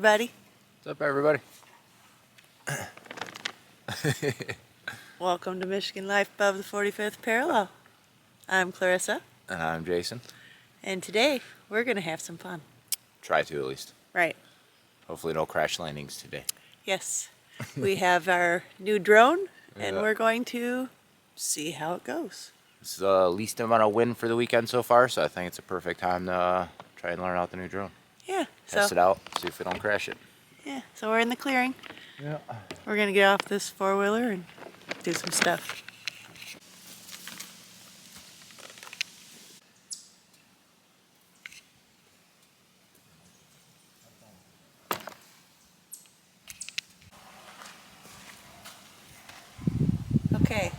everybody. What's up, everybody? Welcome to Michigan Life above the 45th parallel. I'm Clarissa. And I'm Jason. And today we're going to have some fun. Try to, at least. Right. Hopefully no crash landings today. Yes. We have our new drone, and Yeah. we're going to see how it goes. It's the least amount of wind for the weekend so far, so I think it's a perfect time to try and learn out the new drone. Yeah. Test it out, see if we don't crash it. Yeah. So we're in the clearing. Yeah. We're going to get off this four-wheeler and do some stuff. Okay.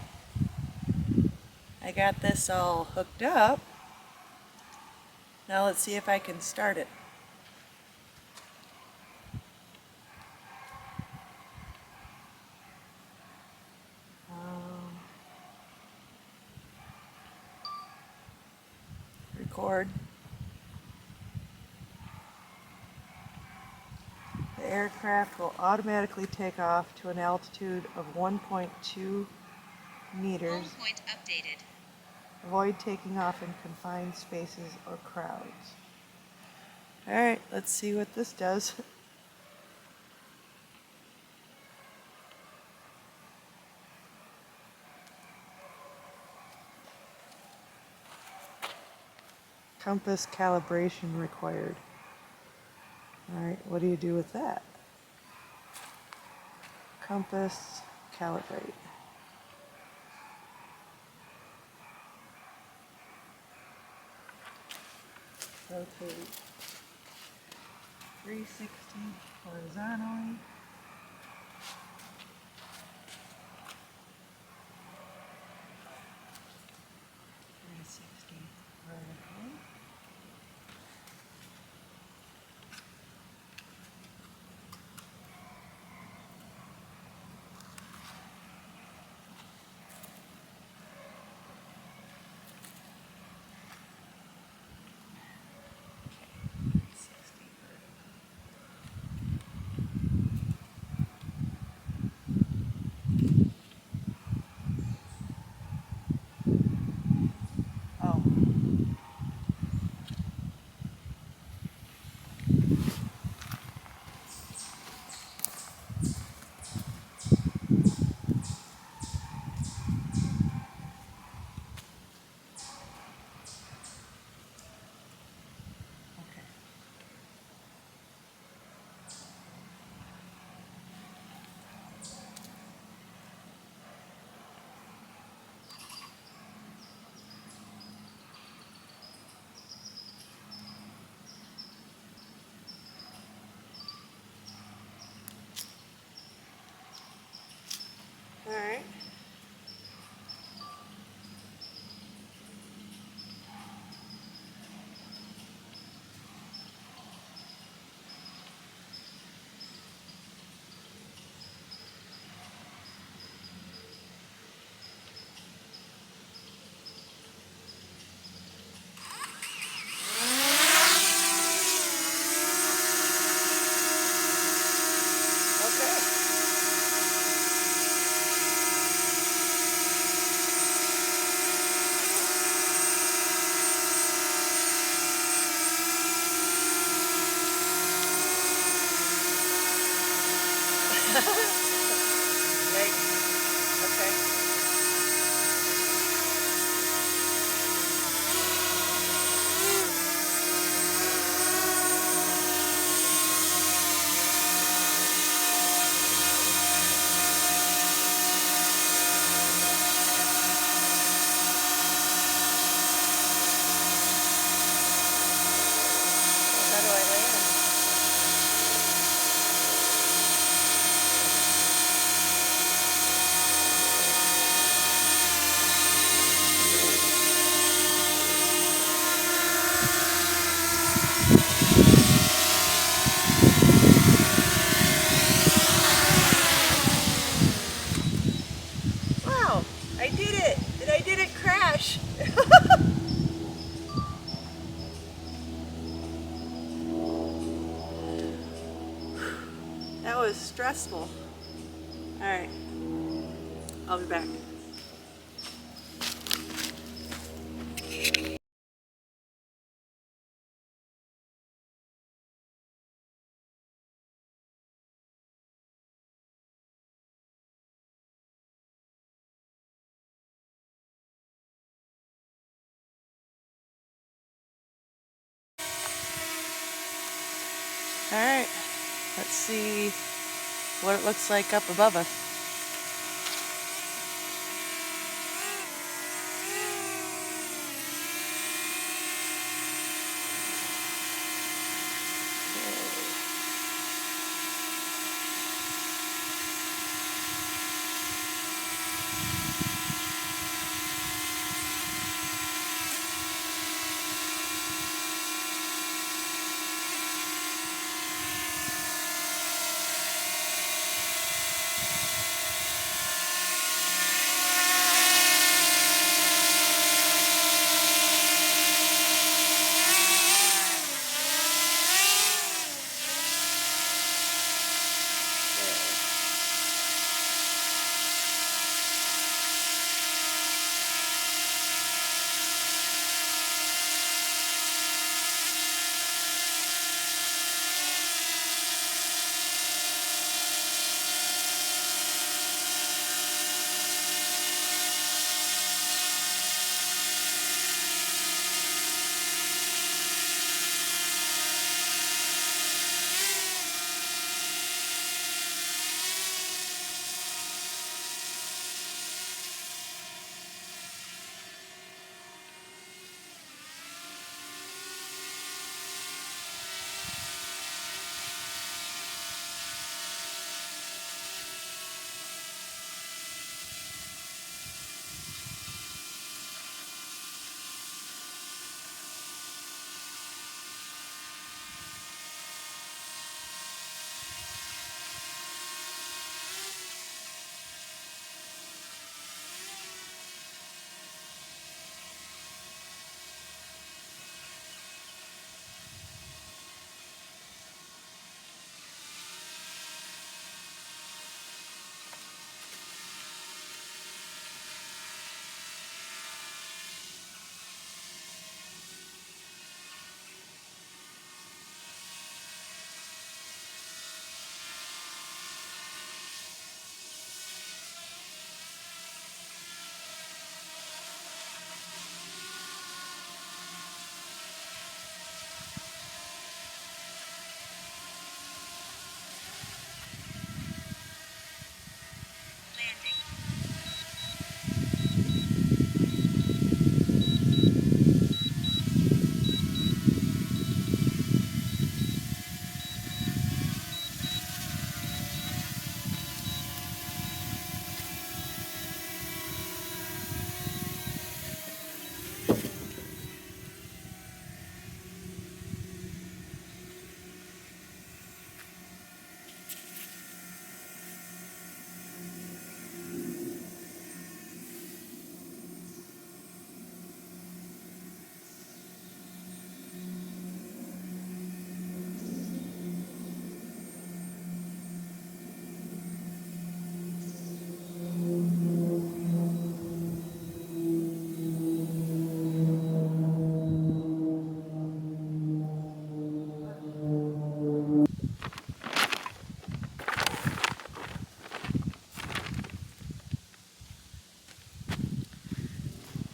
I got this all hooked up. Now let's see if I can start it. Record. The aircraft will automatically take off to an altitude of 1.2 meters. Home point updated. Avoid taking off in confined spaces or crowds. Alright, let's see what this does. Compass calibration required. Alright, what do you do with that? Compass calibrate. Rotate 360 horizontally. Vertically. Oh. Alright. Yikes. Okay. How do I land? Wow, I did it! And I didn't crash! stressful. All right, I'll be back. All right, let's see what it looks like up above us.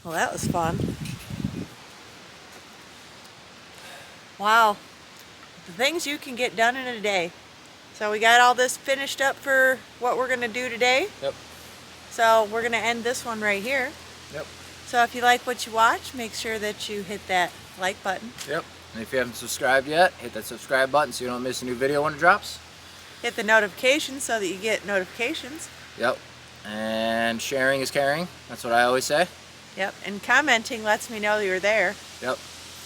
Well, that was fun. Wow, the things you can get done in a day. So we got all this finished up for what we're going to do today. Yep. So we're going to end this one right here. Yep. So if you like what you watch, make sure that you hit that like button. Yep. And if you haven't subscribed yet, hit that subscribe button so you don't miss a new video when it drops. Hit the notifications so that you get notifications. Yep. And sharing is caring. That's what I always say. Yep. And commenting lets me know that you're there. Yep.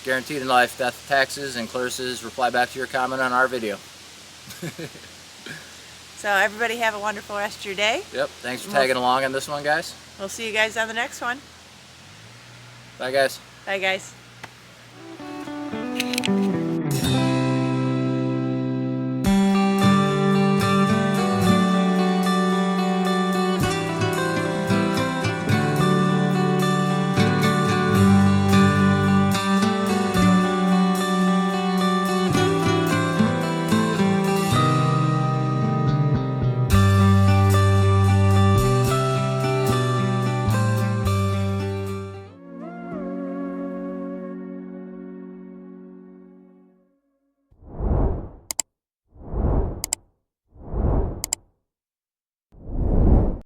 Guaranteed in life, death, taxes, and Clarissa's reply back to your comment on our video. So everybody have a wonderful rest of your day. Yep. Thanks for tagging along on this one, guys. We'll see you guys on the next one. Bye, guys. Bye, guys.